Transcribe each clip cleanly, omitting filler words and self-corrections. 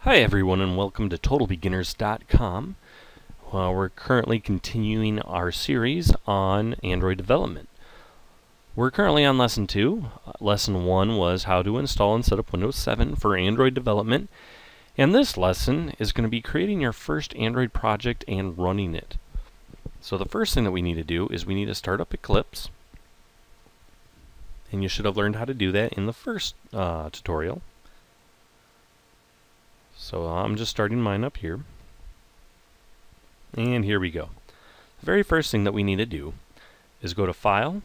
Hi everyone and welcome to TotalBeginners.com. We're currently continuing our series on Android development. We're currently on Lesson 2. Lesson 1 was how to install and set up Windows 7 for Android development. And this lesson is going to be creating your first Android project and running it. So the first thing that we need to do is we need to start up Eclipse. And you should have learned how to do that in the first tutorial. So I'm just starting mine up here. And here we go. The very first thing that we need to do is go to File,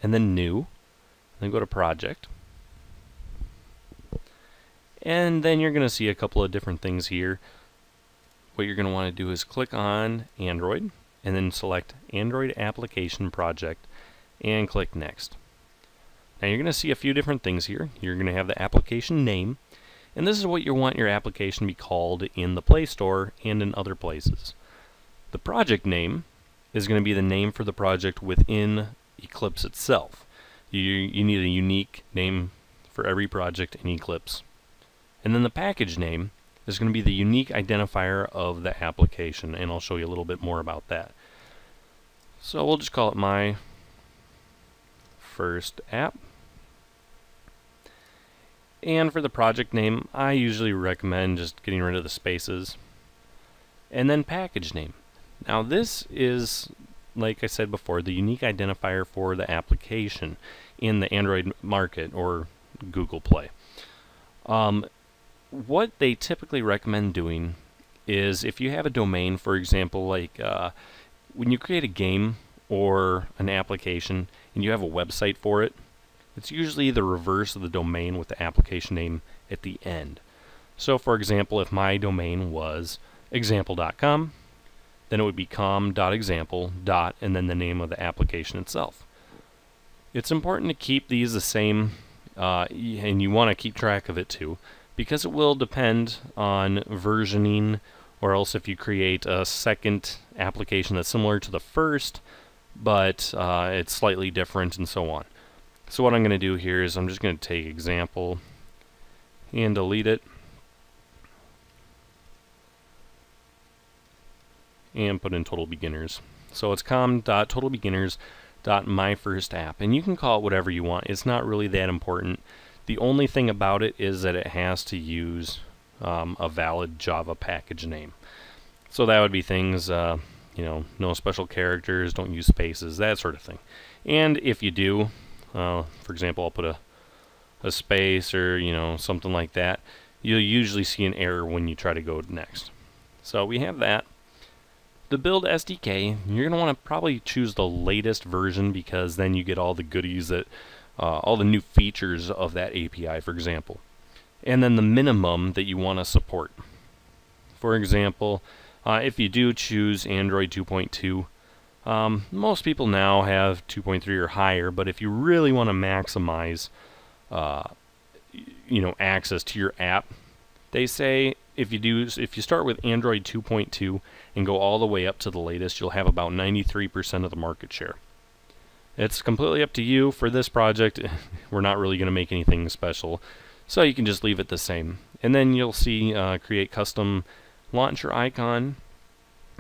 and then New, then go to Project. And then you're going to see a couple of different things here. What you're going to want to do is click on Android, and then select Android Application Project, and click Next. Now you're going to see a few different things here. You're going to have the application name. And this is what you want your application to be called in the Play Store and in other places. The project name is going to be the name for the project within Eclipse itself. You need a unique name for every project in Eclipse. And then the package name is going to be the unique identifier of the application, and I'll show you a little bit more about that. So we'll just call it My First App. And for the project name, I usually recommend just getting rid of the spaces. And then package name. Now this is, like I said before, the unique identifier for the application in the Android market or Google Play. What they typically recommend doing is if you have a domain, for example, like when you create a game or an application and you have a website for it, it's usually the reverse of the domain with the application name at the end. So for example, if my domain was example.com, then it would be com.example. And then the name of the application itself. It's important to keep these the same, and you want to keep track of it too, because it will depend on versioning, or else if you create a second application that's similar to the first, but it's slightly different and so on. So what I'm going to do here is I'm just going to take example and delete it and put in TotalBeginners. So it's com.totalbeginners.myfirstapp, and you can call it whatever you want. It's not really that important. The only thing about it is that it has to use a valid Java package name. So that would be things, you know, no special characters, don't use spaces, that sort of thing. And if you do, for example, I'll put a space or, you know, something like that, you'll usually see an error when you try to go next. So we have that. The build SDK, you're going to want to probably choose the latest version, because then you get all the goodies that, all the new features of that API, for example. And then the minimum that you want to support. For example, if you do choose Android 2.2, most people now have 2.3 or higher, but if you really want to maximize you know, access to your app, they say if you start with Android 2.2 and go all the way up to the latest, you'll have about 93% of the market share. It's completely up to you. For this project, we're not really going to make anything special, so you can just leave it the same. And then you'll see create custom launcher icon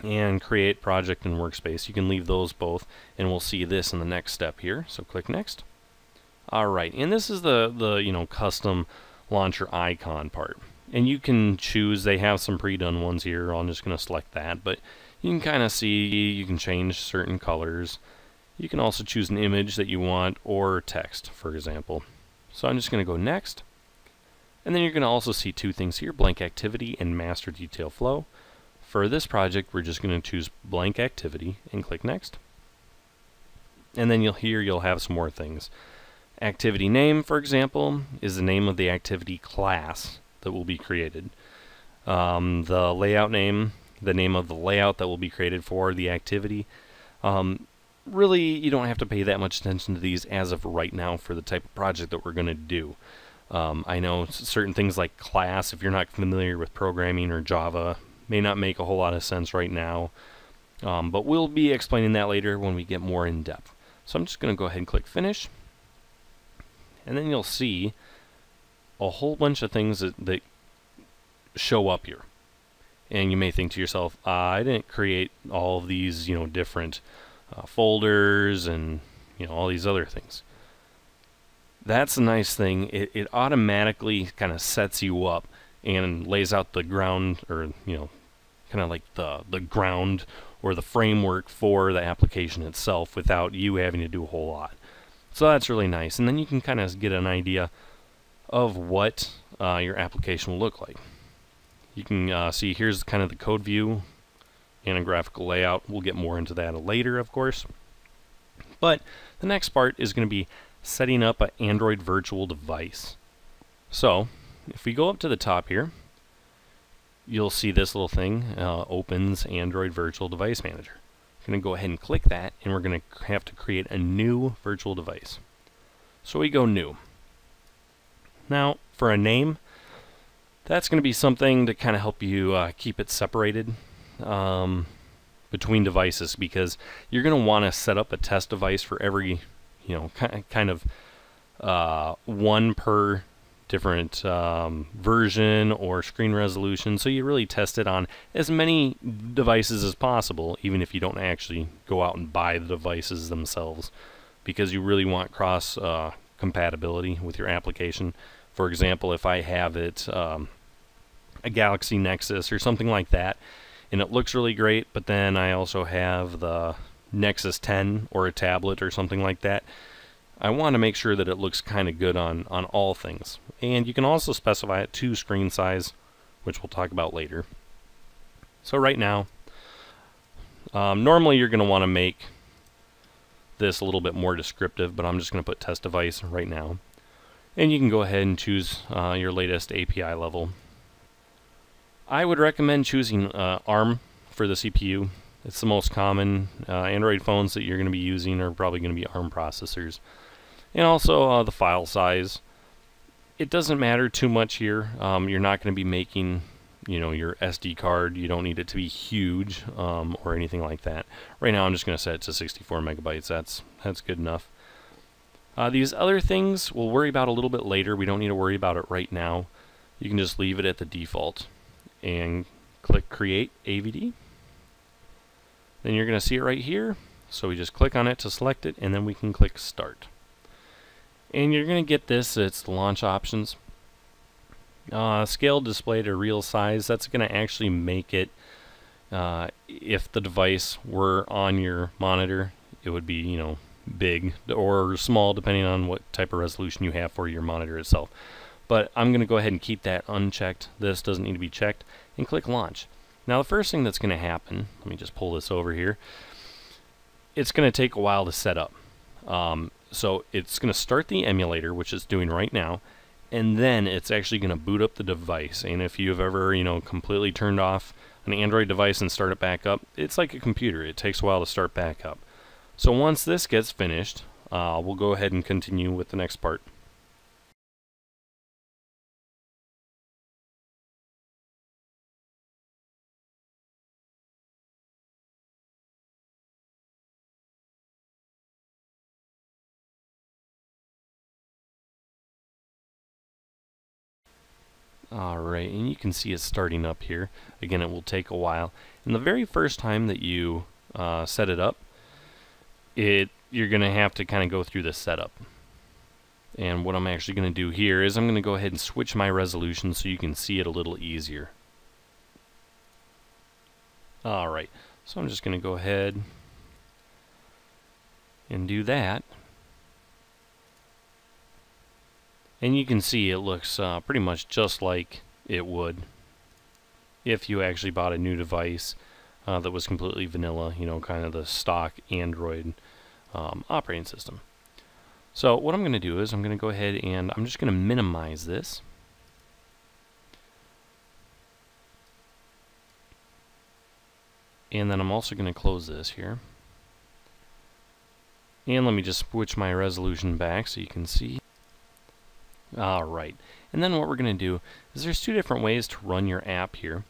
and create project and workspace. You can leave those both, and we'll see this in the next step here. So click next. Alright, and this is the you know, custom launcher icon part. And you can choose, they have some pre-done ones here. I'm just going to select that, but you can kind of see, you can change certain colors. You can also choose an image that you want, or text, for example. So I'm just going to go next. And then you're going to also see two things here, blank activity and master detail flow. For this project, we're just going to choose blank activity and click next. And then you'll have some more things. Activity name, for example, is the name of the activity class that will be created. The layout name, the name of the layout that will be created for the activity. Really, you don't have to pay that much attention to these as of right now for the type of project that we're going to do. I know certain things like class, if you're not familiar with programming or Java, may not make a whole lot of sense right now, but we'll be explaining that later when we get more in depth. So I'm just going to go ahead and click finish, and then you'll see a whole bunch of things that show up here. And you may think to yourself, I didn't create all of these, different folders and, all these other things. That's a nice thing. It automatically kind of sets you up and lays out the ground, or, kind of like the ground or the framework for the application itself without you having to do a whole lot. So that's really nice. And then you can kind of get an idea of what your application will look like. You can see here's kind of the code view and a graphical layout. We'll get more into that later, of course. But the next part is going to be setting up an Android virtual device. So if we go up to the top here, you'll see this little thing, opens Android Virtual Device Manager. I'm going to go ahead and click that, and we're going to have to create a new virtual device. So we go new. Now for a name, that's going to be something to kind of help you keep it separated between devices, because you're going to want to set up a test device for every, kind of one per different version or screen resolution. So you really test it on as many devices as possible, even if you don't actually go out and buy the devices themselves, because you really want cross compatibility with your application. For example, if I have it a Galaxy Nexus or something like that, and it looks really great, but then I also have the Nexus 10 or a tablet or something like that, I want to make sure that it looks kind of good on all things. And you can also specify it to screen size, which we'll talk about later. So right now, normally you're going to want to make this a little bit more descriptive, but I'm just going to put test device right now. And you can go ahead and choose your latest API level. I would recommend choosing ARM for the CPU. It's the most common. Android phones that you're going to be using are probably going to be ARM processors. And also the file size. It doesn't matter too much here. You're not going to be making, your SD card. You don't need it to be huge or anything like that. Right now I'm just going to set it to 64 megabytes. That's good enough. These other things we'll worry about a little bit later. We don't need to worry about it right now. You can just leave it at the default and click Create AVD. Then you're going to see it right here. So we just click on it to select it, and then we can click Start. And you're going to get this. It's the launch options. Scale display to real size. That's going to actually make it, if the device were on your monitor, it would be, big or small depending on what type of resolution you have for your monitor itself. But I'm going to go ahead and keep that unchecked. This doesn't need to be checked, and click Launch. Now the first thing that's going to happen, let me just pull this over here, it's going to take a while to set up. So it's going to start the emulator, which it's doing right now, and then it's actually going to boot up the device. And if you've ever, completely turned off an Android device and start it back up, it's like a computer. It takes a while to start back up. So once this gets finished, we'll go ahead and continue with the next part. Alright, and you can see it starting up here. Again, it will take a while. And the very first time that you set it up, you're going to have to kind of go through the setup. And what I'm actually going to do here is I'm going to go ahead and switch my resolution so you can see it a little easier. Alright, so I'm just going to go ahead and do that. And you can see it looks pretty much just like it would if you actually bought a new device that was completely vanilla, kind of the stock Android operating system. So what I'm going to do is I'm going to go ahead and I'm just going to minimize this. And then I'm also going to close this here. And let me just switch my resolution back so you can see. Alright, and then what we're going to do is there's two different ways to run your app here.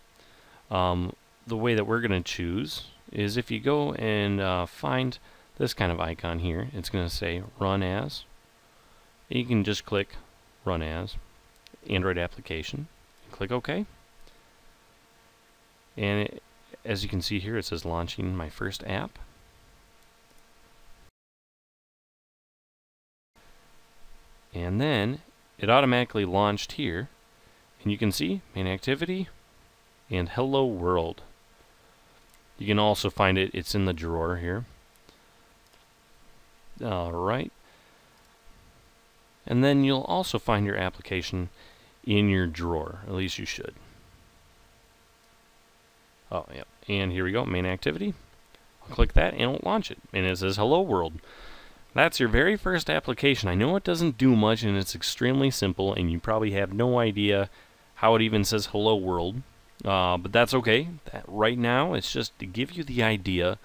The way that we're going to choose is if you go and find this kind of icon here, it's going to say Run As. You can just click Run As, Android Application, and click OK. And as you can see here, it says launching my first app. And then it automatically launched here. And you can see main activity and hello world. You can also find it, it's in the drawer here. Alright. And then you'll also find your application in your drawer. At least you should. Oh, yep. And here we go, main activity. I'll click that and it'll launch it. And it says hello world. That's your very first application. I know it doesn't do much and it's extremely simple and you probably have no idea how it even says hello world. But that's okay. Right now it's just to give you the idea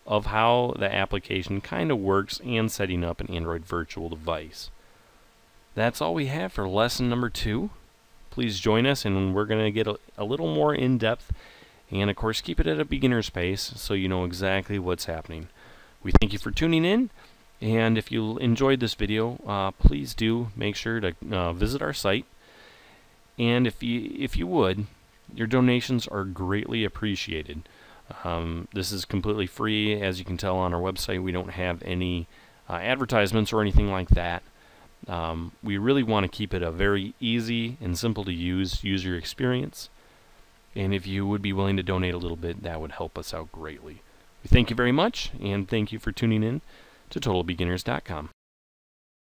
of how the application kind of works and setting up an Android virtual device. That's all we have for lesson number 2. Please join us and we're going to get a little more in-depth and of course keep it at a beginner's pace so you know exactly what's happening. We thank you for tuning in, and if you enjoyed this video, please do make sure to visit our site, and if you would, your donations are greatly appreciated. This is completely free. As you can tell on our website, we don't have any advertisements or anything like that. We really want to keep it a very easy and simple to use user experience. And if you would be willing to donate a little bit, that would help us out greatly. We thank you very much, and thank you for tuning in to TotalBeginners.com.